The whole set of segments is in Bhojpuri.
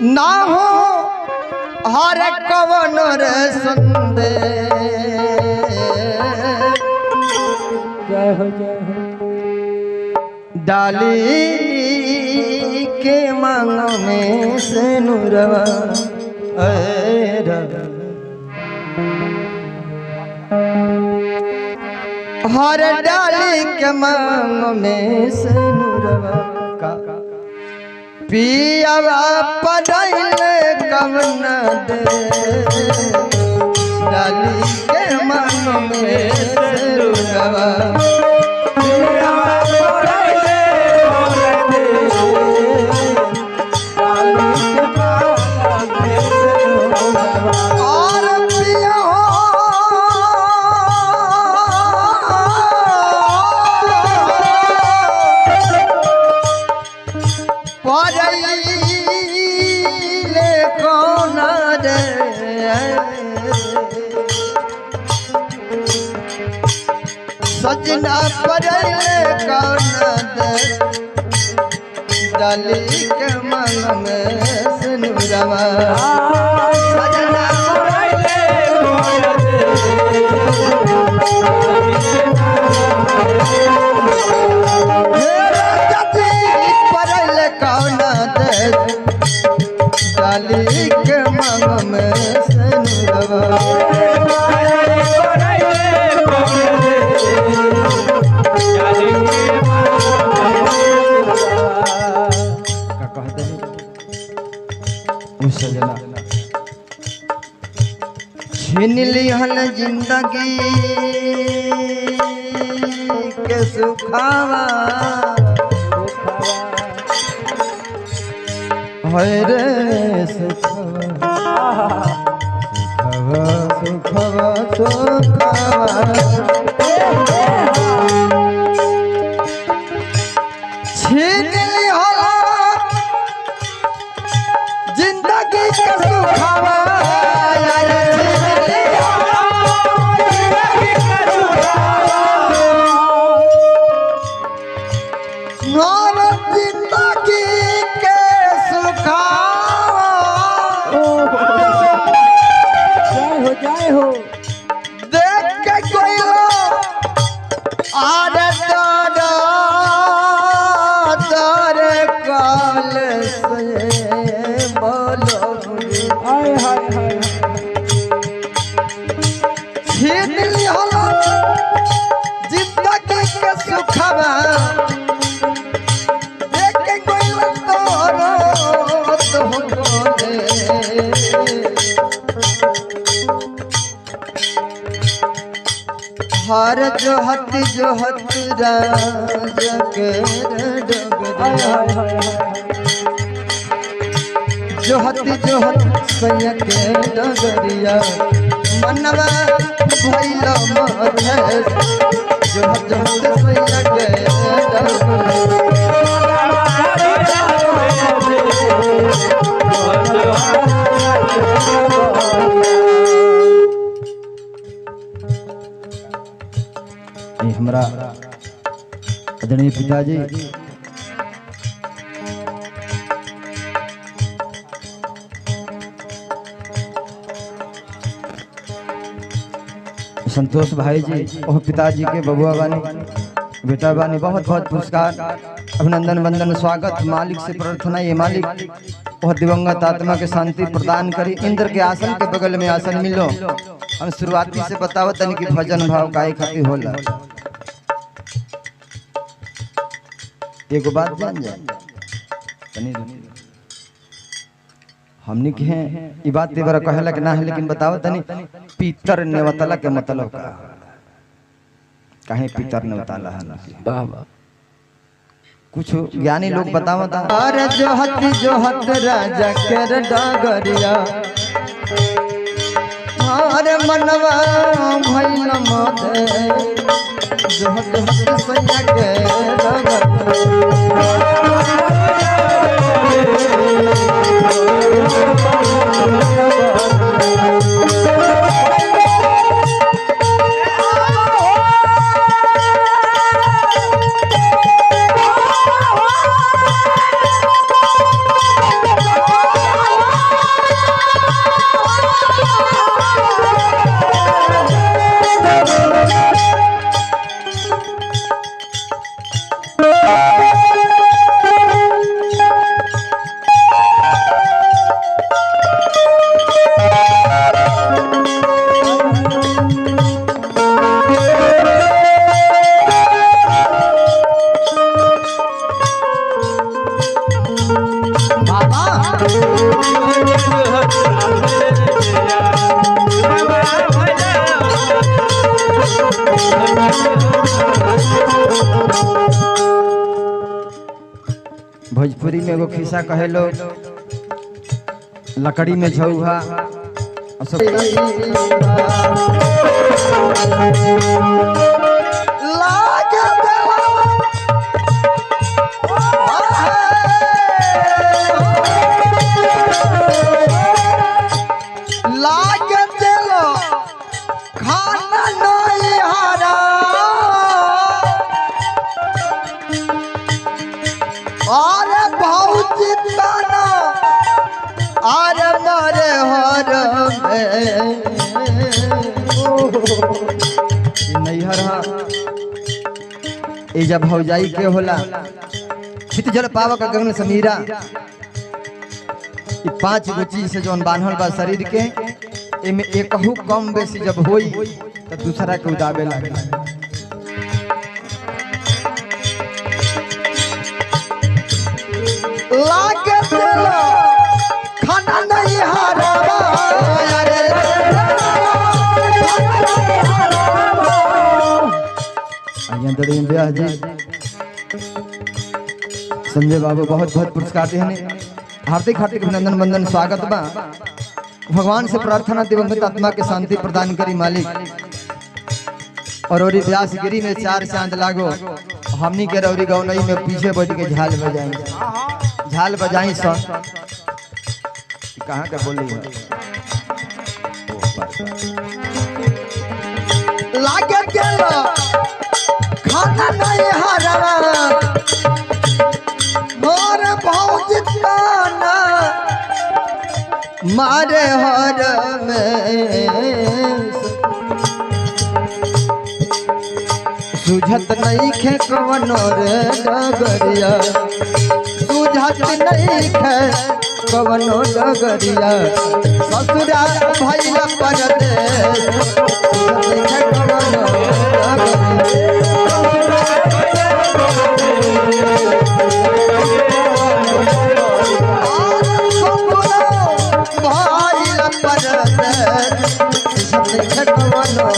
ना हो हर कवन रे संदे जय हो डाली के मांग में से नूरवा हर डाली के मांग में से नूरवा का पियावा पड़ैले कवन दे डाली के मांग में से नूरवा सजना पड़ैले कौन डाली के मन में सिनुरवा सजना पड़ैले पड़ैले कौन डाली के मन में सिनुरवा छीन लिहल जिंदगी के सुखावा है रे सुखावा सुखावा सुखावा छीन लिहल जिंदगी के सुखावा हर जोहत राज के जोहत सैया के डगरिया मनवा भैल मधे जोहत सैया के हमरा आदरणीय पिताजी संतोष भाई जी और पिताजी के बबुआ बानी बेटा बानी बहुत बहुत पुरस्कार अभिनंदन वंदन स्वागत मालिक से प्रार्थना ये मालिक और दिवंगत आत्मा के शांति प्रदान करी इंद्र के आसन के बगल में आसन मिलो हम शुरुआती से बताओ तन की भजन भाव काहे खातिर होला एगो बात जान जाए तनी हमनी के हैं ई बात तेरा कहला कि ना है लेकिन बताओ तनी पीतर नेवतला के मतलब का काहे पीतर नेवतला है वाह वाह कुछ ज्ञानी लोग बतावता अरे जोहत राजा के डगरिया अरे मनवा भइल मधे जोहत सैया के एगो खिस्सा कहे लोग लकड़ी में झौहा नैहर जब भौजाई के होला छित जल पावा का गगन समीरा 5 गो चीज से जौन बांधल बा शरीर के एमे एकहू कम बेसी जब होई तो दूसरा के उदाबे लागे लागे चलो खाना नहीं हारावा जी संजय बाबू बहुत बहुत पुरस्कार देने हार्दिक हार्दिक अभिनंदन वंदन स्वागत बा भगवान से प्रार्थना दिवंगत आत्मा के शांति प्रदान करी मालिक और व्यास गिरी में 4 चांद लागो हमनी के रौरी गौनई में पीछे बैठ के झाल बजाई सन कहाँ का बोली है लागे गेलो खाना नहीं हारवा मोर भौजिताना मारे हर में सुझत नहीं खे कवनो रे डगरिया सुझत नहीं खे कवनो डगरिया ससुरा भैया परदेश नहीं खे कवनो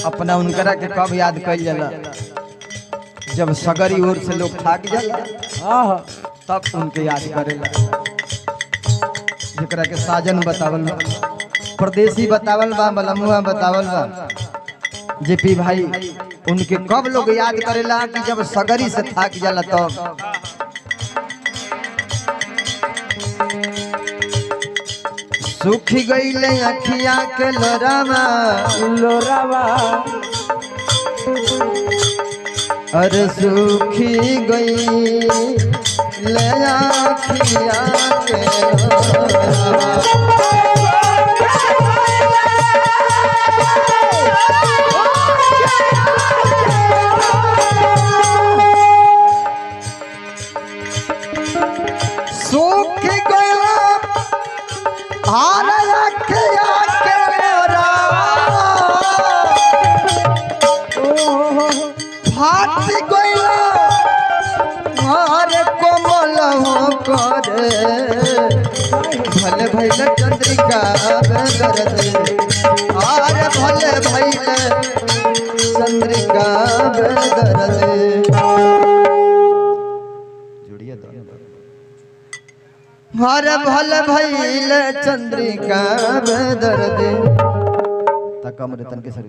अपना उनकरा के कब याद कइल जाला जब सगरी ओर से लोग थाक जाला तब उनके याद करेला जेकरा के साजन बतावल बा परदेसी बतावल बा बलमुआ बतावल बा जेपी भाई उनके कब लोग याद करेला कि जब सगरी से थाक जाला तब सूखी गईले अखिया के लोरावा अरे सूखी गई ले अखिया के लोरावा भले भैले चंद्रिका बेदर्द आरे भले भैले चंद्रिका बेदर्द जुड़िए तो अरे भले भैले चंद्रिका बेदर्द तक कमरे तन के सर्विस